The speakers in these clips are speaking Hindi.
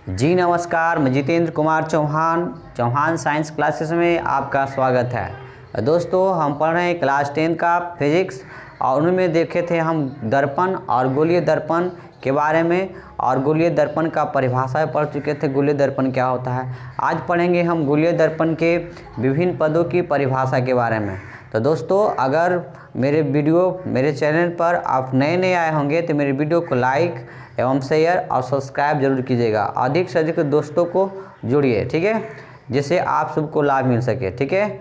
जी नमस्कार, मैं जितेंद्र कुमार चौहान साइंस क्लासेस में आपका स्वागत है। दोस्तों, हम पढ़ रहे हैं क्लास 10 का फिजिक्स और उनमें देखे थे हम दर्पण और गोलीय दर्पण के बारे में, और गोलीय दर्पण का परिभाषा पढ़ चुके थे, गोलीय दर्पण क्या होता है। आज पढ़ेंगे हम गोलीय दर्पण के विभिन्न पदों की परिभाषा के बारे में। तो दोस्तों, अगर मेरे चैनल पर आप नए आए होंगे तो मेरे वीडियो को लाइक एवं शेयर और सब्सक्राइब जरूर कीजिएगा। अधिक से अधिक दोस्तों को जोड़िए, ठीक है, जिससे आप सबको लाभ मिल सके, ठीक है।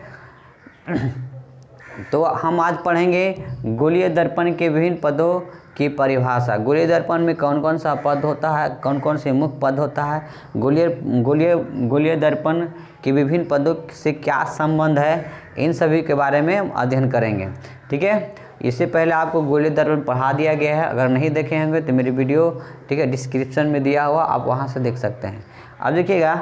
तो हम आज पढ़ेंगे गोलीय दर्पण के विभिन्न पदों की परिभाषा। गोलीय दर्पण में कौन कौन सा पद होता है, कौन कौन से मुख्य पद होता है, गोलीय दर्पण के विभिन्न पदों से क्या संबंध है, इन सभी के बारे में हम अध्ययन करेंगे, ठीक है। इससे पहले आपको गोलीय दर्पण पढ़ा दिया गया है, अगर नहीं देखे होंगे तो मेरी वीडियो, ठीक है, डिस्क्रिप्शन में दिया हुआ, आप वहां से देख सकते हैं। अब देखिएगा,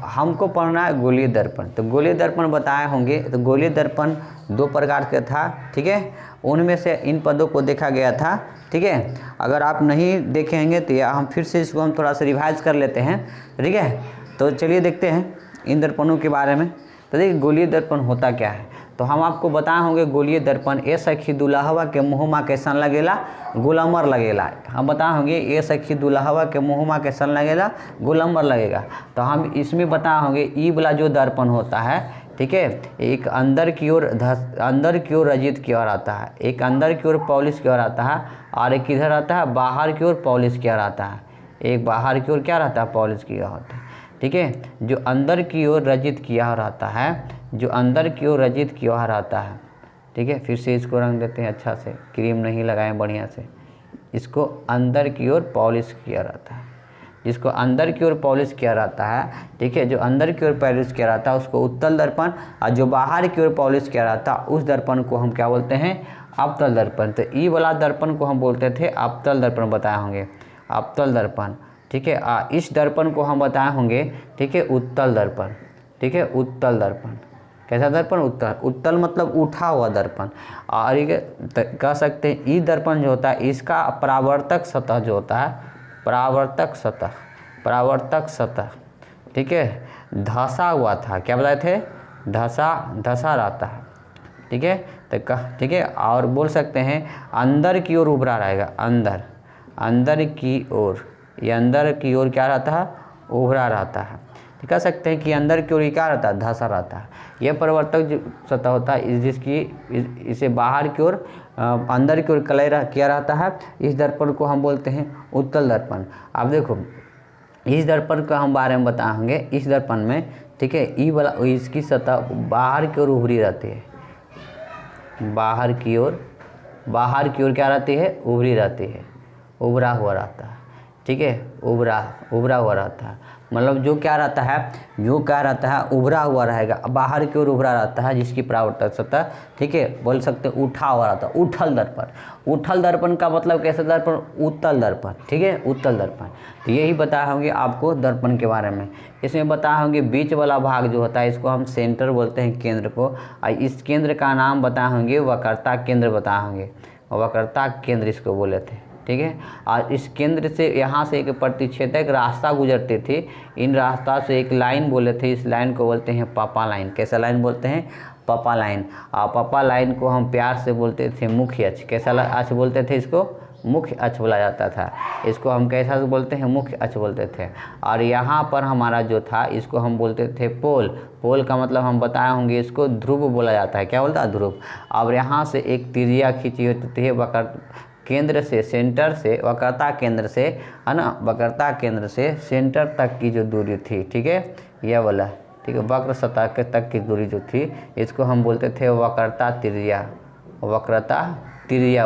हमको पढ़ना है गोलीय दर्पण। तो गोलीय दर्पण बताए होंगे, तो गोलीय दर्पण दो प्रकार का था, ठीक है। उनमें से इन पदों को देखा गया था, ठीक है। अगर आप नहीं देखे होंगे तो हम फिर से इसको हम थोड़ा सा रिवाइज कर लेते हैं, ठीक है। तो चलिए देखते हैं इन दर्पणों के बारे में। तो देखिए, गोलीय दर्पण होता क्या है। तो हम आपको बताए होंगे गोलीय दर्पण ए सखी दुल्हवा के मुँहमा कैसन लगेला, गुलमर लगेला। हम बताए होंगे ए सखी दुल्हवा के मुँहमा कैसन लगेला, गुलमर लगेगा। तो हम इसमें बताए होंगे ई वाला जो दर्पण होता है, ठीक है, एक अंदर की ओर रजित की ओर आता है, एक अंदर की ओर पॉलिश की ओर आता है, और एक किधर आता है, बाहर की ओर पॉलिश की ओर आता है। एक बाहर की ओर क्या रहता है, पॉलिश की ओर होता है, ठीक है। जो अंदर की ओर रजित किया रहता है, जो अंदर की ओर रजित किया रहता है, ठीक है। फिर से इसको रंग देते हैं अच्छा से, क्रीम नहीं लगाएं बढ़िया से। इसको अंदर की ओर पॉलिश किया रहता है, जिसको अंदर की ओर पॉलिश किया रहता है, ठीक है, जो अंदर की ओर पॉलिश किया रहता है उसको उत्तल दर्पण, और जो बाहर की ओर पॉलिश किया रहता है उस दर्पण को हम क्या बोलते हैं, अवतल दर्पण। तो ई वाला दर्पण को हम बोलते थे अवतल दर्पण, बताए होंगे अवतल दर्पण, ठीक है। इस दर्पण को हम बताए होंगे, ठीक है, उत्तल दर्पण, ठीक है, उत्तल दर्पण। कैसा दर्पण, उत्तल मतलब उठा हुआ दर्पण। और ये कह सकते हैं ई दर्पण जो होता है इसका परावर्तक सतह जो होता है, परावर्तक सतह, ठीक है, धंसा हुआ था। क्या बताए थे, धंसा रहता है, ठीक है। तो ठीक है, और बोल सकते हैं अंदर की ओर उभरा रहेगा, अंदर की ओर, ये अंदर की ओर क्या रहता है, उभरा रहता है। कह सकते हैं कि अंदर की ओर क्या रहता है, धंसा रहता है। यह परिवर्तक जो सतह होता है जिसकी इसे बाहर की ओर अंदर की ओर कलय किया रहता है, इस दर्पण को हम बोलते हैं उत्तल दर्पण। अब देखो, इस दर्पण का हम बारे में बताएंगे। इस दर्पण में, ठीक है, ई वाला इसकी सतह बाहर की ओर उभरी रहती है, बाहर की ओर क्या रहती है, उभरी रहती है, उभरा हुआ रहता है, ठीक है, उभरा हुआ रहता है। मतलब जो क्या रहता है, उभरा हुआ रहेगा, बाहर की ओर उभरा रहता है, जिसकी परावर्तक सतह, ठीक है, बोल सकते हैं उठा हुआ रहता है, उठल दर्पण का मतलब कैसा दर्पण, उत्तल दर्पण, ठीक है, उत्तल दर्पण। तो यही बताए होंगे आपको दर्पण के बारे में। इसमें बताए होंगे बीच वाला भाग जो होता है इसको हम सेंटर बोलते हैं, केंद्र को। और इस केंद्र का नाम बताए होंगे वक्रता केंद्र, बताए होंगे वक्रता केंद्र इसको बोले थे, ठीक है। और इस केंद्र से यहाँ से एक प्रतिच्छेदक रास्ता गुजरती थी, इन रास्ता से एक लाइन बोले थे, इस लाइन को बोलते हैं पापा लाइन। कैसा लाइन बोलते हैं, पापा लाइन। और पापा लाइन को हम प्यार से बोलते थे मुख्य अक्ष। कैसा अक्ष बोलते थे इसको, मुख्य अक्ष बोला जाता था। इसको हम कैसा बोलते हैं, मुख्य अक्ष बोलते थे। और यहाँ पर हमारा जो था इसको हम बोलते थे पोल का मतलब हम बताए होंगे इसको ध्रुव बोला जाता है। क्या बोलता है, ध्रुव। और यहाँ से एक त्रिज्या खींची होती है केंद्र से, सेंटर से, वक्रता केंद्र से, है ना, वक्रता केंद्र से सेंटर तक की जो दूरी थी, ठीक है, यह वाला, ठीक है, वक्र सतह के तक की दूरी जो थी इसको हम बोलते थे वक्रता त्रिज्या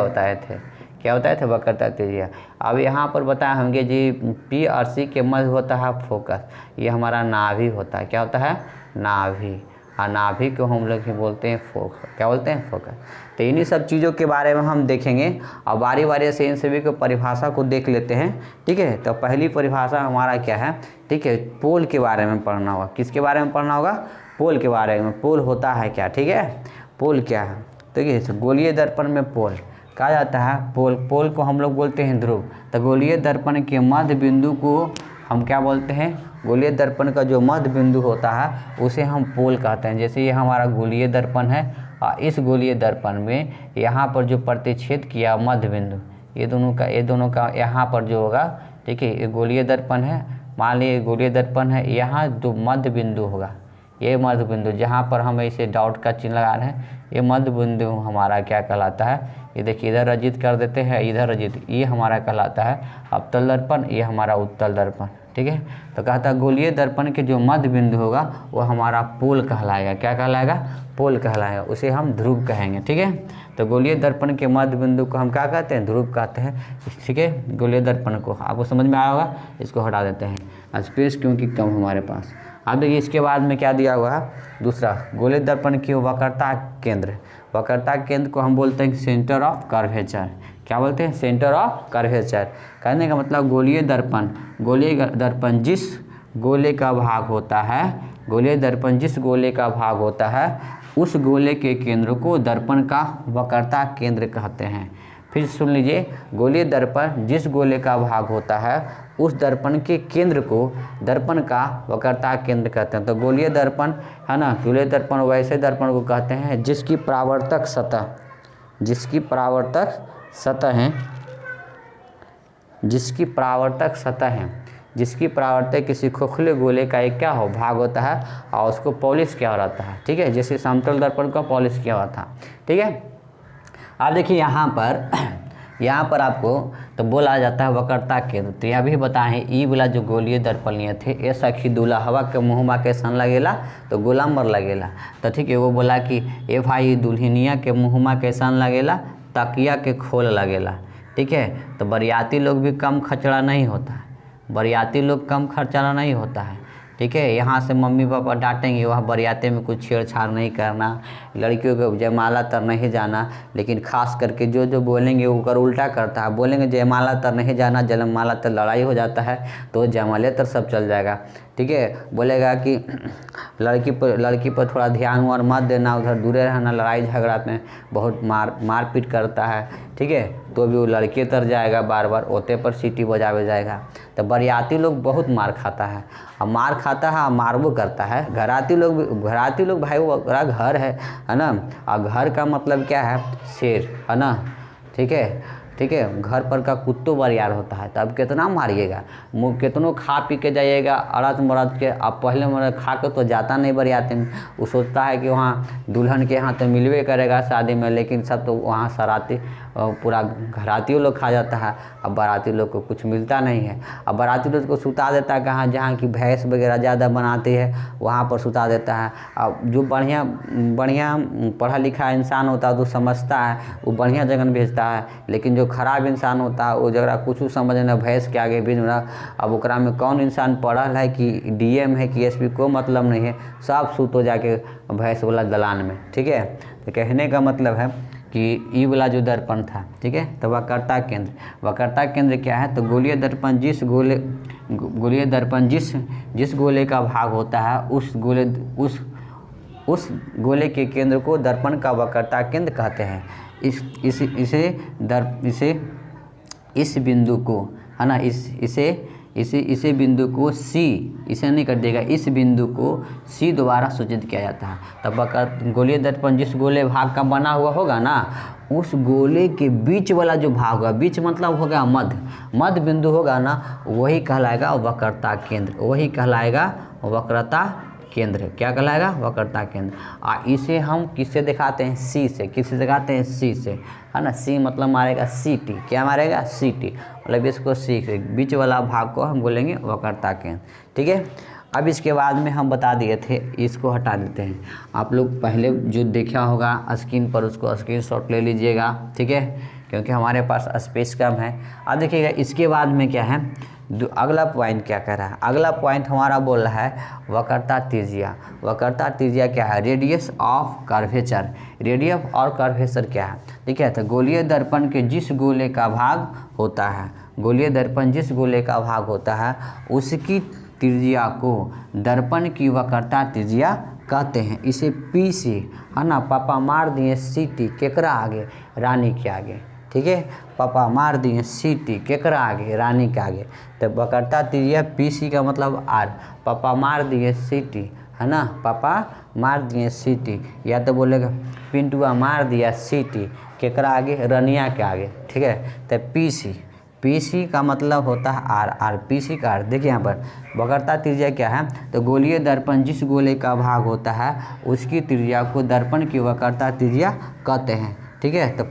बताए थे। क्या बताए थे, वक्रता त्रिज्या। अब यहाँ पर बताए होंगे जी पी और सी के मध्य होता है फोकस, ये हमारा नाभि होता है। क्या होता है, नाभि। और नाभि को हम लोग बोलते हैं फोकस। क्या बोलते हैं, फोकस। तो इन्हीं सब चीज़ों के बारे में हम देखेंगे और बारी बारी से इन सभी को परिभाषा को देख लेते हैं, ठीक है। तो पहली परिभाषा हमारा क्या है, ठीक है, पोल के बारे में पढ़ना होगा। किसके बारे में पढ़ना होगा, पोल के बारे में। पोल होता है क्या, ठीक है, पोल क्या है। देखिए, गोलीय दर्पण में पोल कहा जाता है पोल। पोल को हम लोग बोलते हैं ध्रुव। तो गोलीय दर्पण के मध्य बिंदु को हम क्या बोलते हैं, गोलीय दर्पण का जो मध्य बिंदु होता है उसे हम पोल कहते हैं। जैसे ये हमारा गोलीय दर्पण है और इस गोलीय दर्पण में यहाँ पर जो प्रतिच्छेद किया मध्य बिंदु, ये दोनों का यहाँ पर जो होगा, ठीक है, ये गोलीय दर्पण है, मान लीजिए गोलीय दर्पण है, यहाँ जो मध्य बिंदु होगा, ये मध्य बिंदु जहाँ पर हम इसे डॉट का चिन्ह लगा रहे हैं, ये मध्य बिंदु हमारा क्या कहलाता है, ये देखिए इधर रजित कर देते हैं, इधर रजित, ये हमारा कहलाता है अवतल दर्पण, ये हमारा उत्तल दर्पण। ठीक है, तो कहता है गोलीय दर्पण के जो मध्य बिंदु होगा वो हमारा पोल कहलाएगा। क्या कहलाएगा, पोल कहलाएगा, उसे हम ध्रुव कहेंगे। ठीक है, तो गोलीय दर्पण के मध्य बिंदु को हम क्या कहते हैं, ध्रुव कहते हैं। ठीक है, गोलीय दर्पण को आपको समझ में आया होगा, इसको हटा देते हैं, स्पेस क्योंकि कम हमारे पास। अब देखिए इसके बाद में क्या दिया हुआ है, दूसरा गोलीय दर्पण की वक्रता केंद्र। वक्रता केंद्र को हम बोलते हैं सेंटर ऑफ कर्वेचर। क्या बोलते हैं, सेंटर ऑफ कर्वेचर। कहने का मतलब गोलीय दर्पण जिस गोले का भाग होता है, गोलीय दर्पण जिस गोले का भाग होता है उस गोले के केंद्र को दर्पण का वक्रता केंद्र कहते हैं। फिर सुन लीजिए, गोलीय दर्पण जिस गोले का भाग होता है उस दर्पण के केंद्र को दर्पण का वक्रता केंद्र कहते हैं। तो गोलीय दर्पण है ना, गोलीय दर्पण वैसे दर्पण को कहते हैं जिसकी परावर्तक सतह, जिसकी परावर्तक सतह है, जिसकी परावर्तक किसी खोखले गोले का एक क्या हो, भाग होता है और उसको पॉलिश किया रहता है। ठीक है, जैसे समतल दर्पण का पॉलिश किया हुआ था। ठीक है, आप देखिए यहाँ पर आपको तो बोला जाता है वक्रता केंद्र। तो यह भी बताएं, ई वाला जो गोलीय दर्पण लिए थे, ए सखी दूल्हा हवा के मुँहमा कैसन लगेला, तो गोलाम्बर लगेला। तो ठीक है, वो बोला कि ए भाई दुल्हनिया के मुँहमा कैसन लगेला, तकिया के खोल लगेला। ठीक है, तो बरियाती लोग भी कम खचड़ा नहीं होता है, बरियाती लोग कम खर्चाना नहीं होता है। ठीक है, यहाँ से मम्मी पापा डांटेंगे, वहाँ बरियाते में कुछ छेड़छाड़ नहीं करना, लड़कियों को जयमाला तर नहीं जाना। लेकिन खास करके जो बोलेंगे वो कर उल्टा करता है, बोलेंगे जयमाला तर नहीं जाना, जयमाला तर लड़ाई हो जाता है, तो जयमाले तर सब चल जाएगा। ठीक है, बोलेगा कि लड़की पर थोड़ा ध्यान और मत देना, उधर दूरे रहना, लड़ाई झगड़ा में बहुत मारपीट करता है। ठीक है, तो भी वो लड़के तर जाएगा, बार बार ओते पर सीटी बजावे जाएगा। तो बरियाती लोग बहुत मार खाता है, और मार खाता है और मारबो करता है। घराती लोग भाई वो घर है ना, और घर का मतलब क्या है, शेर है ना। ठीक है, घर पर का कुत्तो बरियार होता है, तब कितना मारिएगा, कितनों खा पी के जाइएगा अड़द मरद के। अब पहले मरद खा के तो जाता नहीं बरियाते में, वो सोचता है कि वहाँ दुल्हन के यहाँ तो मिलवे करेगा शादी में, लेकिन सब तो वहाँ सराती पूरा घरातियों लोग खा जाता है। अब बाराती लोग को कुछ मिलता नहीं है। अब बाराती लोग को सुता देता है कहाँ, जहाँ की भैंस वगैरह ज़्यादा बनाती है वहाँ पर सुता देता है। अब जो बढ़िया पढ़ा लिखा इंसान होता है तो समझता है, वो बढ़िया जगह भेजता है। लेकिन जो खराब इंसान होता है वो जगह कुछ समझ ना, भैंस के आगे भेज रहा। अब ओकरा में कौन इंसान पढ़ल है कि डीएम है कि एसपी, कोई मतलब नहीं है, सब सूतो जाके भैंस वाला दलान में। ठीक है, तो कहने का मतलब है कि ई वाला जो दर्पण था, ठीक है, तो वक्रता केंद्र क्या है, तो गोलीय दर्पण जिस गोले का भाग होता है उस गोले के केंद्र को दर्पण का वक्रता केंद्र कहते हैं। इस बिंदु को है ना, इसे बिंदु को सी, इसे नहीं कर देगा, इस बिंदु को सी द्वारा सूचित किया जाता है। तब गोलीय दर्पण जिस गोले भाग का बना हुआ होगा ना, उस गोले के बीच वाला जो भाग होगा, बीच मतलब होगा मध्य बिंदु होगा ना, वही कहलाएगा वक्रता केंद्र, वही कहलाएगा वक्रता केंद्र। क्या कहलाएगा, वक्रता केंद्र। इसे हम किससे दिखाते हैं, सी से। किससे दिखाते हैं, सी से, है ना। सी मतलब मारेगा सीटी, क्या मारेगा, सीटी, मतलब इसको सी से बीच वाला भाग को हम बोलेंगे वक्रता केंद्र। ठीक है, अब इसके बाद में हम बता दिए थे, इसको हटा देते हैं। आप लोग पहले जो देखा होगा स्क्रीन पर उसको स्क्रीनशॉट ले लीजिएगा। ठीक है, क्योंकि हमारे पास स्पेस कम है। अब देखिएगा इसके बाद में क्या है, अगला पॉइंट क्या कह रहा है, अगला पॉइंट हमारा बोल रहा है वक्रता त्रिज्या। वक्रता त्रिज्या क्या है, रेडियस ऑफ कर्वेचर। रेडियस और कर्वेचर क्या है, ठीक है। तो गोलीय दर्पण के जिस गोले का भाग होता है, गोलीय दर्पण जिस गोले का भाग होता है उसकी त्रिज्या को दर्पण की वक्रता त्रिज्या कहते हैं। इसे पी से, है ना, पापा मार दिए सीटी, केकरा आगे, रानी के आगे, ठीक है। पापा मार दिए सीटी, केकरा आगे, रानी के आगे। तो वक्रता त्रिज्या पीसी का मतलब आर। पापा मार दिए सीटी, है ना, पापा मार दिए सीटी। या तो बोलेगा पिंटुआ मार दिया सीटी, केकरा आगे, रनिया के आगे, ठीक है। तो पीसी, पीसी का मतलब होता है आर, आर पीसी का आर। देखिए यहाँ पर वक्रता त्रिज्या क्या है, तो गोलीय दर्पण जिस गोले का भाग होता है उसकी त्रिज्या को दर्पण की वक्रता त्रिज्या कहते हैं, ठीक है। तो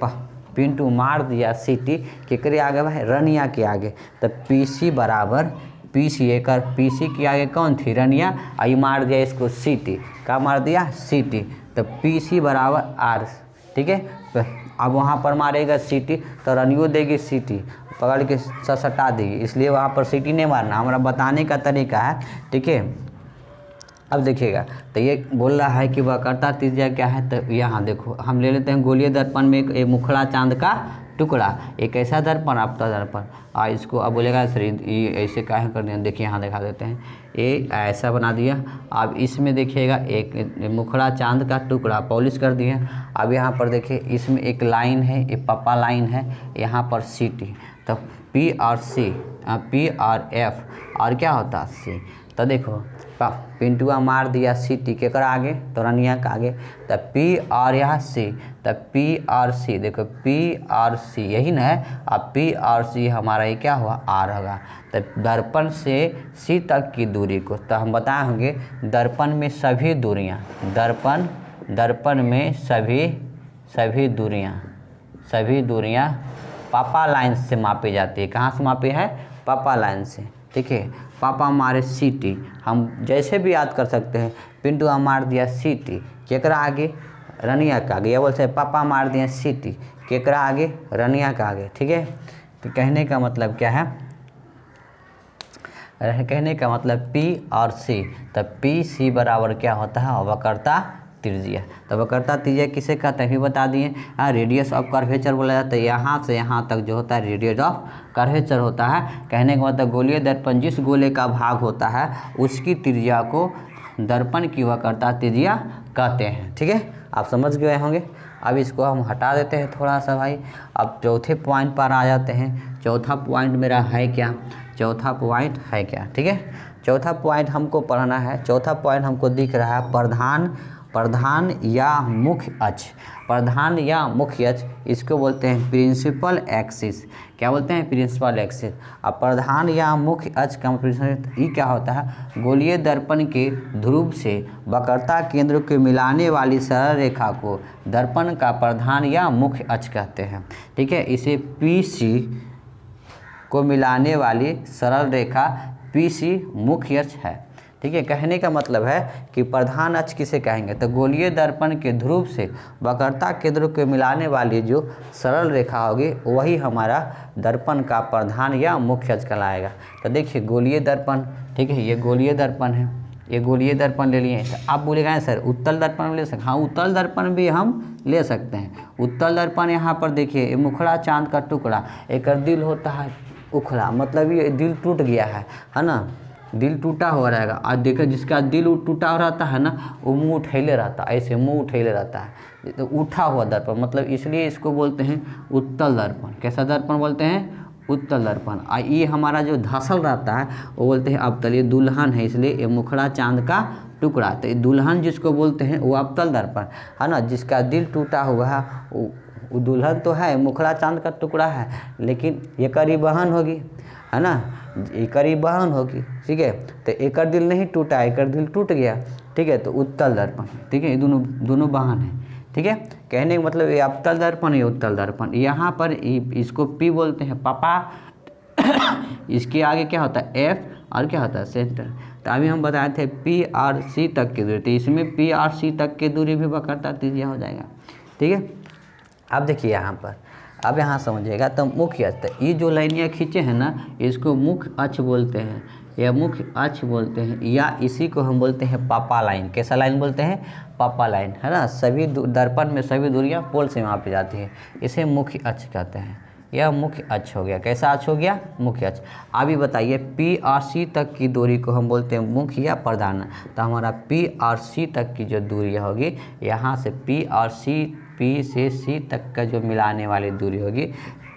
पिंटू मार दिया सीटी, केकरे आगे भाई, रनिया के आगे। तो पीसी बराबर पीसी, एक पीसी के आगे कौन थी, रनिया, आई मार दिया इसको सीटी, क्या मार दिया, सीटी। तो पीसी बराबर आर, ठीक है। तो अब वहाँ पर मारेगा सीटी तो रनियो देगी सीटी, पकड़ के सटा देगी, इसलिए वहाँ पर सीटी नहीं मारना, हमारा बताने का तरीका है, ठीक है। अब देखिएगा, तो ये बोल रहा है कि वक्रता त्रिज्या क्या है, तो यहाँ देखो हम ले लेते हैं गोलीय दर्पण में एक मुखड़ा चांद का टुकड़ा, एक ऐसा दर्पण, आपका दर्पण, इसको अब बोलेगा सर ये ऐसे काहे कर दिया, देखिए यहाँ दिखा देते हैं, ये ऐसा बना दिया। अब इसमें देखिएगा एक मुखड़ा चांद का टुकड़ा पॉलिश कर दिया। अब यहाँ पर देखिए इसमें एक लाइन है, ये पप्पा लाइन है, यहाँ पर सीटी, तो पी और सी, पी और एफ, और क्या होता है सी। तो देखो पिंटुआ मार दिया सीटी, केकरा आगे, तो रनिया का आगे। तो पी और यहाँ सी, तो पी और सी, देखो पी और सी यही ना है। अब पी और सी हमारा ये क्या हुआ, आर होगा। तो दर्पण से सी तक की दूरी को, तो हम बताए होंगे दर्पण में सभी दूरियाँ, दर्पण में सभी दूरियाँ पापा लाइन से मापी जाती है। कहाँ से मापी है, पापा लाइन से, ठीक है। पापा मारे सीटी, हम जैसे भी याद कर सकते हैं, पिंटुआ मार दिया सीटी, केकरा आगे, रनिया का आगे, या बोलते हैं पापा मार दिए सीटी, केकरा आगे, रनिया का आगे, ठीक है। तो कहने का मतलब क्या है, कहने का मतलब P और C, तब पी सी बराबर क्या होता है, वक्रता त्रिज्या। तो वक्रता त्रिज्या किसे कहते हैं भी बता दिए। रेडियस ऑफ कर्वेचर बोला जाता है, यहाँ से यहाँ तक जो होता है रेडियस ऑफ कर्वेचर होता है। कहने का मतलब गोलीय दर्पण जिस गोले का भाग होता है उसकी त्रिज्या को दर्पण की वक्रता त्रिज्या कहते हैं, ठीक है। आप समझ गए होंगे। अब इसको हम हटा देते हैं थोड़ा सा भाई। अब चौथे पॉइंट पर आ जाते हैं। चौथा पॉइंट मेरा है क्या, चौथा पॉइंट है क्या, ठीक है। चौथा पॉइंट हमको पढ़ना है। चौथा पॉइंट हमको दिख रहा है प्रधान या मुख्य अक्ष। प्रधान या मुख्य अक्ष इसको बोलते हैं प्रिंसिपल एक्सिस। क्या बोलते हैं, प्रिंसिपल एक्सिस। अब प्रधान या मुख्य अक्ष का ये क्या होता है, गोलीय दर्पण के ध्रुव से वक्रता केंद्र को मिलाने वाली सरल रेखा को दर्पण का प्रधान या मुख्य अक्ष कहते हैं, ठीक है। इसे पीसी को मिलाने वाली सरल रेखा पीसी मुख्य अक्ष है, ठीक है। कहने का मतलब है कि प्रधान अक्ष किसे कहेंगे, तो गोलीय दर्पण के ध्रुव से वक्रता केंद्र को मिलाने वाली जो सरल रेखा होगी वही हमारा दर्पण का प्रधान या मुख्य अक्ष कहलाएगा। तो देखिए गोलीय दर्पण, ठीक है, ये गोलीय दर्पण है, ये गोलीय दर्पण ले लिए। तो आप बोलेगा सर उत्तल दर्पण ले सकते, हाँ उत्तल दर्पण भी हम ले सकते हैं। उत्तल दर्पण यहाँ पर देखिए मुखड़ा चांद का टुकड़ा, एक दिल होता है उखड़ा, मतलब ये दिल टूट गया है ना, दिल टूटा हुआ रहेगा। और देखो जिसका दिल टूटा हुआ रहता है ना वो मुंह उठैले रहता है, ऐसे मुंह उठैले रहता है, तो उठा हुआ दर्पण, मतलब इसलिए इसको बोलते हैं उत्तल दर्पण। कैसा दर्पण बोलते हैं, उत्तल दर्पण। और ये हमारा जो धसल रहता है वो बोलते हैं अवतल। ये दुल्हन है इसलिए ये मुखड़ा चांद का टुकड़ा, तो ये दुल्हन जिसको बोलते हैं वो अवतल दर्पण है ना। जिसका दिल टूटा हुआ है वो दुल्हन तो है, मुखड़ा चांद का टुकड़ा है, लेकिन ये करीब बहन होगी, है ना, ये करीब बहन होगी, ठीक है। तो एक दिल नहीं टूटा, एक दिल टूट गया, ठीक है, तो उत्तल दर्पण, ठीक है। ये दोनों बहन है, ठीक है। कहने का मतलब ये अवतल दर्पण, ये उत्तल दर्पण। यहाँ पर इसको पी बोलते हैं पापा इसके आगे क्या होता है एफ, और क्या होता है सेंटर। तो अभी हम बताए थे पी और सी तक की दूरी, तो इसमें पी और सी तक की दूरी भी वक्रता त्रिज्या हो जाएगा, ठीक है। अब देखिए यहाँ पर, अब यहाँ समझिएगा तो मुख्य अक्ष, तो ये जो लाइनियाँ खींचे हैं ना इसको मुख्य अक्ष बोलते हैं, या मुख्य अक्ष बोलते हैं, या इसी को हम बोलते हैं पापा लाइन। कैसा लाइन बोलते हैं, पापा लाइन, है ना। सभी दर्पण में सभी दूरियाँ पोल से मापी जाती है, इसे मुख्य अक्ष कहते हैं। यह मुख्य अक्ष हो गया। कैसा अक्ष हो गया, मुख्य अक्ष। अभी बताइए पी और सी तक की दूरी को हम बोलते हैं मुख्य या प्रधान। तो हमारा पी और सी तक की जो दूरी होगी, यहाँ से पी और सी P से C तक का जो मिलाने वाली दूरी होगी,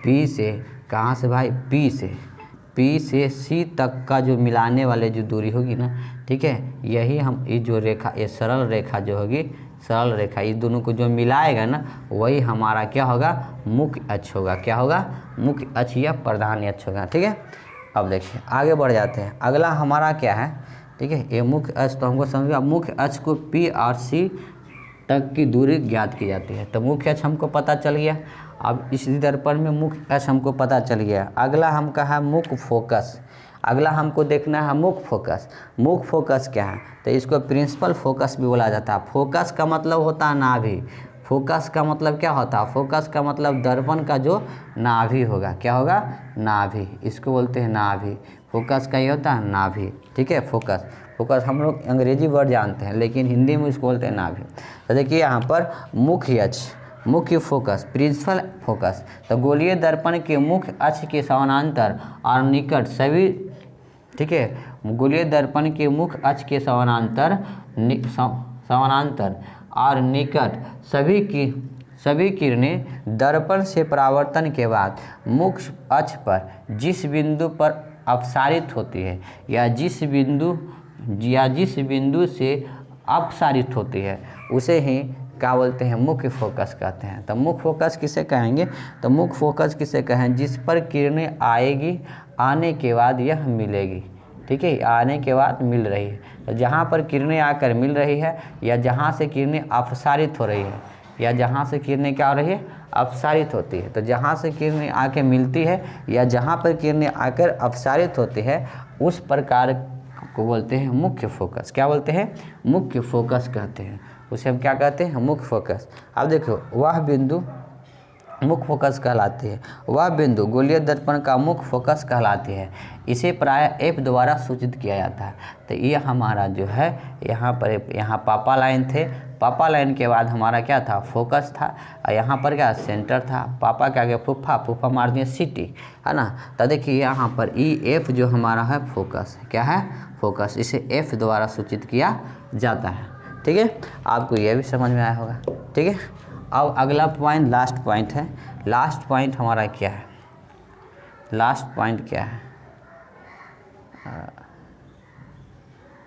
P से कहाँ से भाई, P से C तक का जो मिलाने वाले जो दूरी होगी ना, ठीक है, यही हम ये जो रेखा, ये सरल रेखा जो होगी, सरल रेखा इस दोनों को जो मिलाएगा ना, वही हमारा क्या होगा, मुख्य अक्ष होगा। क्या होगा, मुख्य अक्ष या प्रधान अक्ष होगा। ठीक है, अब देखिए आगे बढ़ जाते हैं। अगला हमारा क्या है, ठीक है, ये मुख्य अक्ष तो हमको समझ गया। मुख्य अक्ष को P और C तक की दूरी ज्ञात की जाती है। तो मुख्य अक्ष हमको पता चल गया। अब इस दर्पण में मुख्य अक्ष हमको पता चल गया। अगला हम कहा मुख्य फोकस। अगला हमको देखना है मुख्य फोकस। मुख्य फोकस क्या है, तो इसको प्रिंसिपल फोकस भी बोला जाता है। फोकस का मतलब होता है नाभि। फोकस का मतलब क्या होता है, फोकस का मतलब दर्पण का जो नाभि होगा, क्या होगा, नाभि, इसको बोलते हैं नाभि। फोकस का ये होता है नाभि। ठीक है, फोकस, फोकस हम लोग अंग्रेजी वर्ड जानते हैं, लेकिन हिंदी में इसको बोलते हैं नाभि। तो देखिए यहाँ पर मुख्य अक्ष, मुख्य फोकस, प्रिंसिपल फोकस। तो गोलीय दर्पण के मुख्य अक्ष के समानांतर और निकट सभी, ठीक है, गोलीय दर्पण के मुख्य अक्ष के समानांतर और निकट सभी किरणें दर्पण से परावर्तन के बाद मुख्य अक्ष पर जिस बिंदु पर अपसारित होती है या जिस बिंदु से अपसारित होती है, उसे ही क्या बोलते हैं, मुख्य फोकस कहते हैं। तो मुख्य फोकस किसे कहेंगे, तो मुख्य फोकस किसे कहें, जिस पर किरणें आएगी, आने के बाद यह मिलेगी। ठीक है, आने के बाद मिल रही है। तो जहाँ पर किरणें आकर मिल रही है, या जहाँ से किरणें अपसारित हो रही है, या जहाँ से किरणें क्या हो रही है, अपसारित होती है। तो जहाँ से किरणें आके मिलती है या जहाँ पर किरणें आकर अपसारित होती है, उस प्रकार को बोलते हैं मुख्य फोकस। क्या बोलते हैं, मुख्य फोकस कहते हैं। उसे हम क्या कहते हैं, मुख्य फोकस। अब देखो, वह बिंदु मुख्य फोकस कहलाती है। वह बिंदु गोलीय दर्पण का मुख्य फोकस कहलाती है। इसे प्राय F द्वारा सूचित किया जाता है। तो ये हमारा जो है, यहाँ पर यहाँ पापा लाइन थे, पापा लाइन के बाद हमारा क्या था, फोकस था, और यहाँ पर क्या सेंटर था। पापा के आगे फूफा, फूफा मार दिए सिटी, है ना। तो देखिए यहाँ पर EF जो हमारा है फोकस, क्या है, फोकस। इसे F द्वारा सूचित किया जाता है। ठीक है, आपको यह भी समझ में आया होगा। ठीक है, अब अगला पॉइंट, लास्ट पॉइंट है। लास्ट पॉइंट हमारा क्या है, लास्ट पॉइंट क्या है,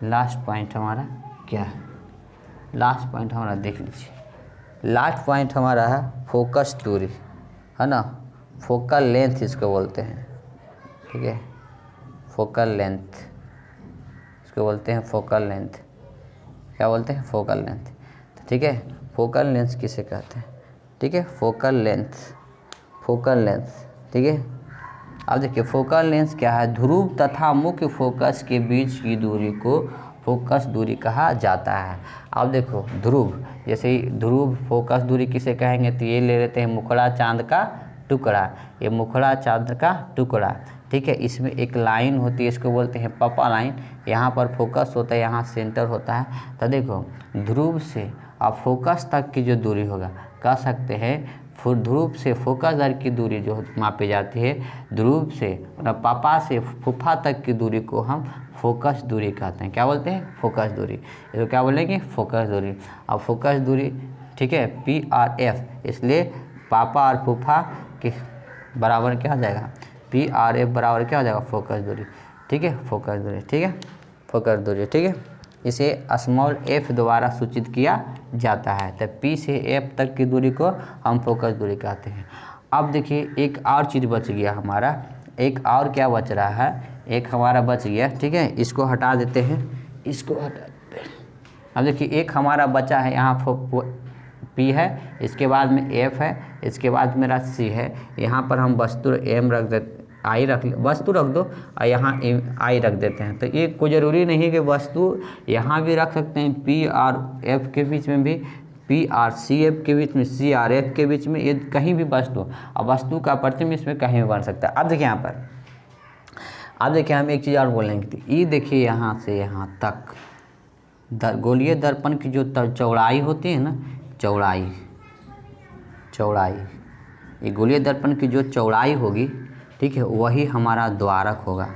लास्ट पॉइंट हमारा क्या है, लास्ट पॉइंट हमारा देख लीजिए। लास्ट पॉइंट हमारा है फोकस दूरी, है ना, फोकल लेंथ इसको बोलते हैं। ठीक है, फोकल लेंथ, इसको बोलते हैं फोकल लेंथ। क्या बोलते हैं, फोकल लेंथ। तो ठीक है, फोकल लेंथ किसे कहते हैं, ठीक है, फोकल लेंथ, फोकल लेंथ। ठीक है, अब देखिए फोकल लेंथ क्या है, ध्रुव तथा मुख्य फोकस के बीच की दूरी को फोकस दूरी कहा जाता है। अब देखो ध्रुव, जैसे ही ध्रुव फोकस दूरी किसे कहेंगे, तो ये ले लेते हैं मुखड़ा चांद का टुकड़ा। ये मुखड़ा चांद का टुकड़ा, ठीक है, इसमें एक लाइन होती है, इसको बोलते हैं पापा लाइन। यहाँ पर फोकस होता है, यहाँ सेंटर होता है। तो देखो ध्रुव से अब फोकस तक की जो दूरी होगा, कह सकते हैं ध्रुव से फोकस तक की दूरी जो मापी जाती है, ध्रुव से मतलब पापा से फूफा तक की दूरी को हम फोकस दूरी कहते हैं। क्या बोलते हैं, फोकस दूरी। इसको क्या बोलेंगे, फोकस दूरी। अब फोकस दूरी, ठीक है, PRF, इसलिए पापा और फूफा के बराबर क्या हो जाएगा, PRF बराबर क्या हो जाएगा, फोकस दूरी। ठीक है, फोकस दूरी, ठीक है, फोकस दूरी। ठीक है, इसे स्मॉल f द्वारा सूचित किया जाता है। तो P से F तक की दूरी को हम फोकस दूरी कहते हैं। अब देखिए एक और चीज़ बच गया हमारा, एक और क्या बच रहा है, एक हमारा बच गया। ठीक है, इसको हटा देते हैं, इसको हटा देते हैं। अब देखिए एक हमारा बचा है, यहाँ P है, इसके बाद में F है, इसके बाद मेरा C है। यहाँ पर हम वस्तु M रख देते, आई रख, वस्तु रख दो, और यहाँ आई रख देते हैं। तो ये कोई ज़रूरी नहीं कि वस्तु यहाँ भी रख सकते हैं, P और F के बीच में भी, P और CF के बीच में, C और F के बीच में, ये कहीं भी वस्तु, अब वस्तु का प्रतिबिंब इसमें कहीं भी बन सकता है। अब देखिए यहाँ पर, अब देखिए हम एक चीज़ और बोलेंगे, ये देखिए यहाँ से यहाँ तक गोलीय दर्पण की जो चौड़ाई होती है ना, चौड़ाई, ये गोलीय दर्पण की जो चौड़ाई होगी, ठीक है, वही हमारा द्वारक होगा,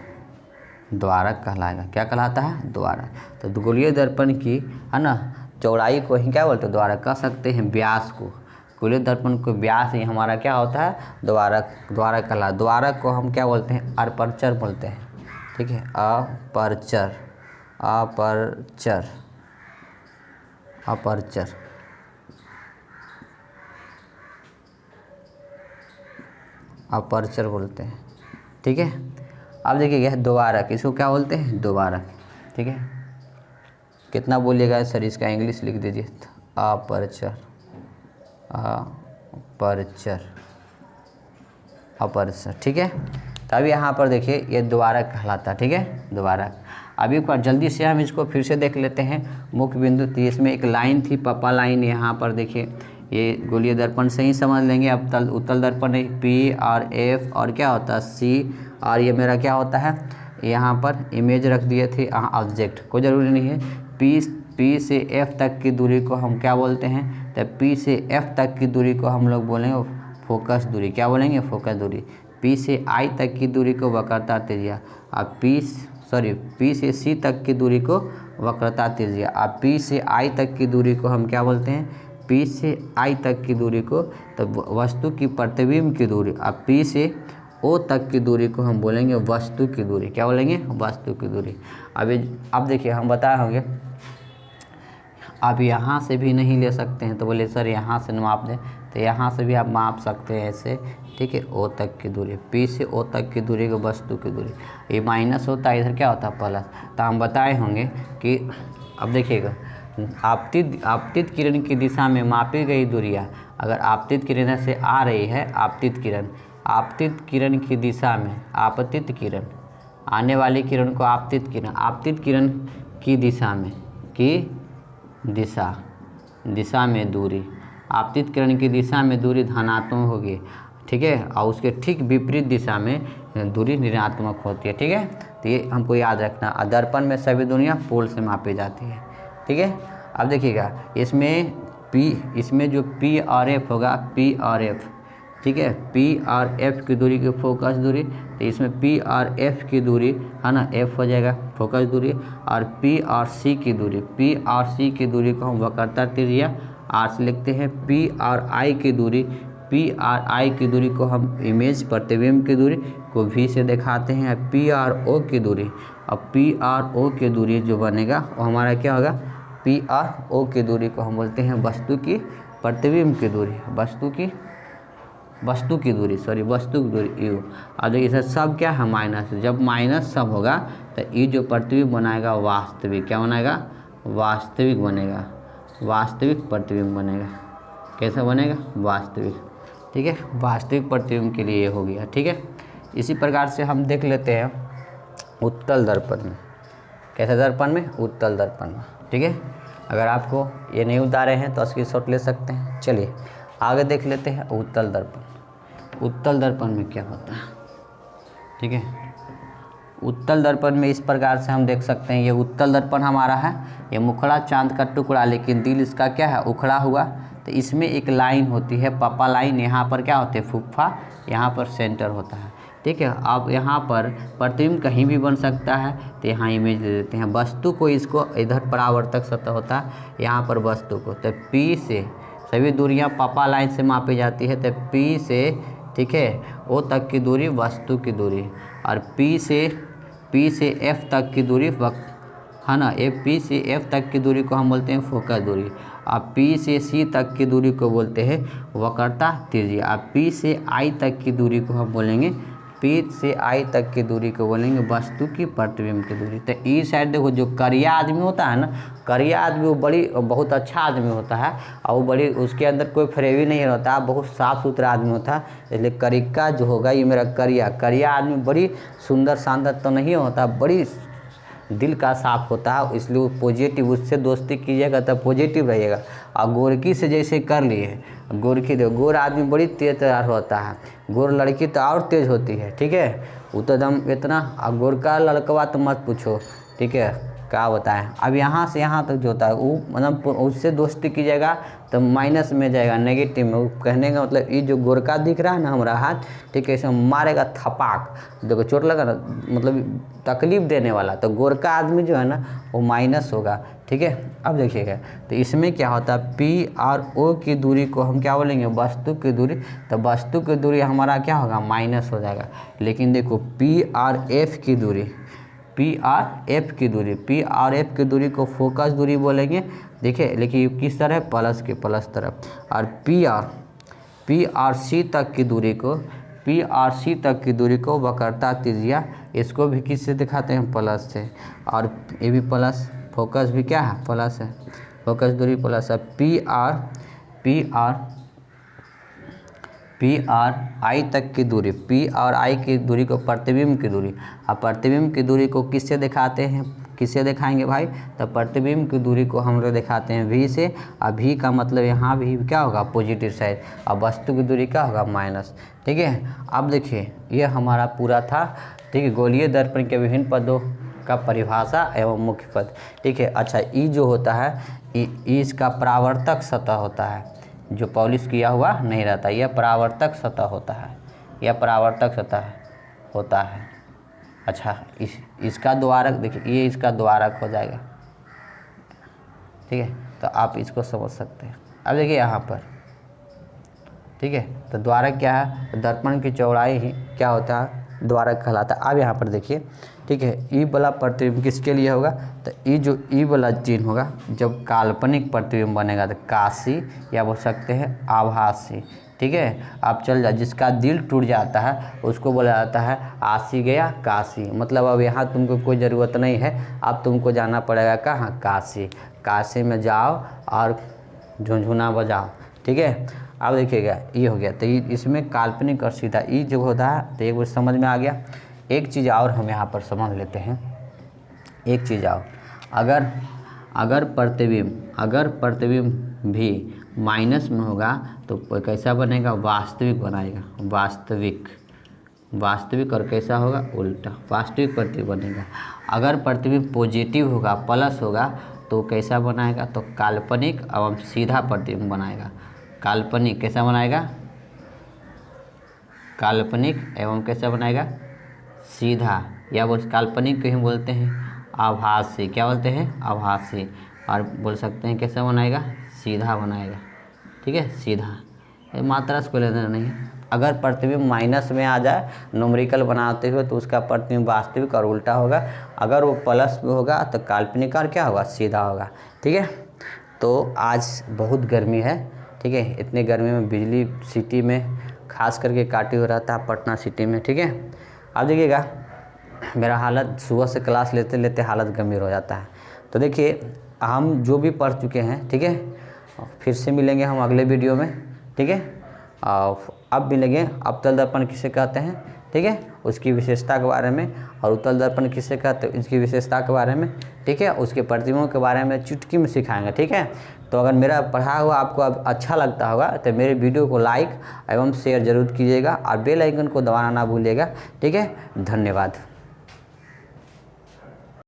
द्वारक कहलाएगा। क्या कहलाता है, द्वारक। तो गोलीय दर्पण की, है ना, चौड़ाई को ही क्या बोलते हैं, द्वारक कह सकते हैं। व्यास को, गोलीय दर्पण को व्यास ही हमारा क्या होता है, द्वारक, द्वारक कहला। द्वारक को हम क्या बोलते हैं, अपर्चर बोलते हैं, ठीक है, अपर्चर, अपर्चर, अपर्चर, अपर्चर बोलते हैं, ठीक है। अब देखिएगा द्वारक, इसको क्या बोलते हैं, द्वारक, ठीक है। कितना बोलिएगा सर इसका इंग्लिश लिख दीजिए, अपर्चर, अपर्चर, अपर्चर, ठीक है। तब यहाँ पर देखिए ये द्वारक कहलाता है, ठीक है, द्वारक। अभी एक बार जल्दी से हम इसको फिर से देख लेते हैं। मुख्य बिंदु थी, इसमें एक लाइन थी, पप्पा लाइन, यहाँ पर देखिए ये गोलीय दर्पण से ही समझ लेंगे। अब उत्तल दर्पण है पी और एफ और क्या होता है सी, और ये मेरा क्या होता है, यहाँ पर इमेज रख दिए थे, ऑब्जेक्ट, कोई ज़रूरी नहीं है। पी से एफ तक की दूरी को हम क्या बोलते हैं, तो पी से एफ तक की दूरी को हम लोग बोलेंगे फोकस दूरी, क्या बोलेंगे, फोकस दूरी। पी से आई तक की दूरी को वक्रता त्रिज्या, और पी से सी तक की दूरी को वक्रता त्रिज्या। अब पी से आई तक की दूरी को हम क्या बोलते हैं, पी से आई तक की दूरी को तो वस्तु की प्रतिबिंब की दूरी। अब पी से ओ तक की दूरी को हम बोलेंगे वस्तु की दूरी, क्या बोलेंगे, वस्तु की दूरी। अब देखिए हम बताए होंगे, आप यहाँ से भी नहीं ले सकते हैं, तो बोले सर यहाँ से माप दें, तो यहाँ से भी आप माप सकते हैं ऐसे, ठीक है। ओ तक की दूरी, पी से ओ तक की दूरी को वस्तु की दूरी, ये माइनस होता है, इधर क्या होता है प्लस। तो हम बताए होंगे कि अब देखिएगा आपतित किरण की दिशा में मापी गई दूरियाँ, अगर आपतित किरण से आ रही है, आपतित किरण की दिशा में, आपतित किरण, आने वाली किरण को आपतित किरण की दिशा में, दिशा में दूरी, आपतित किरण की दिशा में दूरी धनात्मक होगी, ठीक है, और उसके ठीक विपरीत दिशा में दूरी ऋणात्मक होती है, ठीक है। तो ये हमको याद रखना। दर्पण में सभी दूरियां पोल से मापी जाती है, ठीक है। अब देखिएगा इसमें जो पी और एफ होगा, पी और एफ, ठीक है, पी और एफ की दूरी की फोकस दूरी, तो इसमें पी और एफ की दूरी है ना, एफ हो जाएगा फोकस दूरी, और पी और सी की दूरी को हम वक्रता त्रिज्या आर से लिखते हैं। पी और आई की दूरी को हम इमेज प्रतिबिंब की दूरी को वी से दिखाते हैं। पी और ओ की दूरी, अब पी और ओ की दूरी जो बनेगा वो हमारा क्या होगा, पी और ओ की दूरी को हम बोलते हैं वस्तु की प्रतिबिंब की दूरी, वस्तु की दूरी यू। और देखिए सर सब क्या है, माइनस, जब माइनस सब होगा तो ये जो प्रतिबिंब बनाएगा वास्तविक, क्या बनाएगा, वास्तविक बनेगा, वास्तविक प्रतिबिंब बनेगा। कैसा बनेगा, वास्तविक, ठीक है। वास्तविक प्रतिबिंब के लिए ये हो गया, ठीक है। इसी प्रकार से हम देख लेते हैं उत्तल दर्पण में, कैसे दर्पण में, उत्तल दर्पण में, ठीक है। अगर आपको ये नहीं उतारे हैं तो स्क्रीनशॉट ले सकते हैं। चलिए आगे देख लेते हैं उत्तल दर्पण। उत्तल दर्पण में क्या होता है, ठीक है। उत्तल दर्पण में इस प्रकार से हम देख सकते हैं, ये उत्तल दर्पण हमारा है, ये मुखड़ा चांद का टुकड़ा, लेकिन दिल इसका क्या है, उखड़ा हुआ। तो इसमें एक लाइन होती है पप्पा लाइन, यहाँ पर क्या होते हैं फुफ्फा, यहाँ पर सेंटर होता है, ठीक है। अब यहाँ पर प्रतिबिंब कहीं भी बन सकता है, तो यहाँ इमेज दे देते हैं। वस्तु को इसको इधर परावर्तक सतह होता है, यहाँ पर वस्तु को, तो पी से सभी दूरियाँ पप्पा लाइन से मापी जाती है। तो पी से, ठीक है, ओ तक की दूरी वस्तु की दूरी, और पी से एफ तक की दूरी है ना, पी से एफ तक की दूरी को हम बोलते हैं फोकस दूरी। अब पी से सी तक की दूरी को बोलते हैं वक्रता त्रिज्या। अब पी से आई तक की दूरी को हम बोलेंगे, पी से आई तक की दूरी को बोलेंगे वस्तु की प्रतिबिंब की दूरी। तो इस साइड देखो जो करिया आदमी होता है ना, करिया आदमी वो बहुत अच्छा आदमी होता है, और वो उसके अंदर कोई फ्रेवी नहीं रहता, बहुत साफ़ सुथरा आदमी होता है। इसलिए करिका जो होगा ये मेरा करिया आदमी बड़ी सुंदर शानदार तो नहीं होता, बड़ी दिल का साफ होता है, इसलिए वो पॉजिटिव, उससे दोस्ती कीजिएगा तो पॉजिटिव रहिएगा। और गोरकी से जैसे कर लिए, गोरकी देखो, गोर आदमी बड़ी तेज होता है, गोर लड़की तो और तेज होती है, ठीक है, वो तो एकदम इतना, और गोरका लड़कवा तो मत पूछो, ठीक है, क्या बताएं। अब यहाँ से यहाँ तक जो होता है वो मतलब उससे दोस्ती कीजिएगा तो माइनस में जाएगा, नेगेटिव में। वो कहने का मतलब ये जो गोरका दिख रहा है ना हमारा हाथ, ठीक है, इसे मारेगा थपाक, देखो चोट लगा ना, मतलब तकलीफ देने वाला, तो गोरका आदमी जो है ना वो माइनस होगा, ठीक है। अब देखिएगा तो इसमें क्या होता है, पी और ओ की दूरी को हम क्या बोलेंगे, वस्तु की दूरी, तो वस्तु की दूरी हमारा क्या होगा, माइनस हो जाएगा। लेकिन देखो पी और एफ की दूरी, पी और एफ की दूरी, पी और एफ की दूरी को फोकस दूरी बोलेंगे, देखिए, लेकिन किस तरह, प्लस के प्लस तरफ। और पी और सी तक की दूरी को, पी और सी तक की दूरी को वक्रता त्रिज्या, इसको भी किससे दिखाते हैं, प्लस से। और ये भी प्लस, फोकस भी क्या है, प्लस है, फोकस दूरी प्लस है। पी और आई तक की दूरी, पी और आई की दूरी को प्रतिबिंब की दूरी, अब प्रतिबिंब की दूरी को किससे दिखाते हैं, किससे दिखाएंगे भाई, तो प्रतिबिंब की दूरी को हम लोग दिखाते हैं वी से। और वी का मतलब यहाँ भी क्या होगा, पॉजिटिव साइड, और वस्तु की दूरी क्या होगा, माइनस, ठीक है। अब देखिए ये हमारा पूरा था, ठीक है, गोलीय दर्पण के विभिन्न पदों का परिभाषा एवं मुख्य पद, ठीक है। अच्छा, ई जो होता है, ई इसका परावर्तक सतह होता है, जो पॉलिश किया हुआ नहीं रहता, यह परावर्तक सतह होता है, यह परावर्तक सतह होता है। अच्छा, इसका द्वारक देखिए, ये इसका द्वारक हो जाएगा, ठीक है, तो आप इसको समझ सकते हैं। अब देखिए यहाँ पर, ठीक है, तो द्वारक क्या है, दर्पण की चौड़ाई ही क्या होता है, द्वारक कहलाता है। अब यहाँ पर देखिए, ठीक है, ई वाला प्रतिबिंब किसके लिए होगा, तो ई जो ई वाला चिन्ह होगा, जब काल्पनिक प्रतिबिंब बनेगा तो काशी, या बोल सकते हैं आभासी, ठीक है। आप चल जा, जिसका दिल टूट जाता है उसको बोला जाता है आसी गया काशी, मतलब अब यहाँ तुमको कोई ज़रूरत नहीं है, अब तुमको जाना पड़ेगा कहाँ, काशी, काशी में जाओ और झुनझुना बजाओ, ठीक है। अब देखिएगा ये हो गया, तो इसमें काल्पनिक और सीधा ई जो होता है, तो एक बार समझ में आ गया। एक चीज़ और हम यहाँ पर समझ लेते हैं, एक चीज़ और, अगर प्रतिबिंब भी माइनस में होगा तो कैसा बनेगा, वास्तविक बनाएगा, वास्तविक और कैसा होगा, उल्टा, वास्तविक प्रतिबिंब बनेगा। अगर प्रतिबिंब पॉजिटिव होगा, प्लस होगा, तो कैसा बनाएगा, तो काल्पनिक एवं सीधा प्रतिबिंब बनाएगा। काल्पनिक कैसा बनाएगा, काल्पनिक एवं कैसा बनाएगा, सीधा, या बोल काल्पनिक को ही बोलते हैं आभासी, क्या बोलते हैं, आभासी, और बोल सकते हैं कैसा बनाएगा, सीधा बनाएगा, ठीक है, सीधा। मात्रा से कोई लेना नहीं है। अगर प्रतिबिंब माइनस में आ जाए न्यूमेरिकल बनाते हुए तो उसका प्रतिबिंब वास्तविक और उल्टा होगा, अगर वो प्लस में होगा तो काल्पनिक और क्या होगा, सीधा होगा, ठीक है। तो आज बहुत गर्मी है, ठीक है, इतनी गर्मी में बिजली सिटी में खास करके काटी हो रहा था, पटना सिटी में, ठीक है। अब देखिएगा मेरा हालत सुबह से क्लास लेते लेते हालत गंभीर हो जाता है। तो देखिए हम जो भी पढ़ चुके हैं, ठीक है, फिर से मिलेंगे हम अगले वीडियो में, ठीक है। अब मिलेंगे अवतल दर्पण किसे कहते हैं, ठीक है, उसकी विशेषता के बारे में, और उत्तल दर्पण किसे कहते हैं इसकी विशेषता के बारे में, ठीक है, उसके प्रतिबिंबों के बारे में चुटकी में सिखाएंगे, ठीक है। तो अगर मेरा पढ़ा हुआ आपको अब अच्छा लगता होगा तो मेरे वीडियो को लाइक एवं शेयर जरूर कीजिएगा, और बेल आइकन को दबाना ना भूलिएगा, ठीक है। धन्यवाद।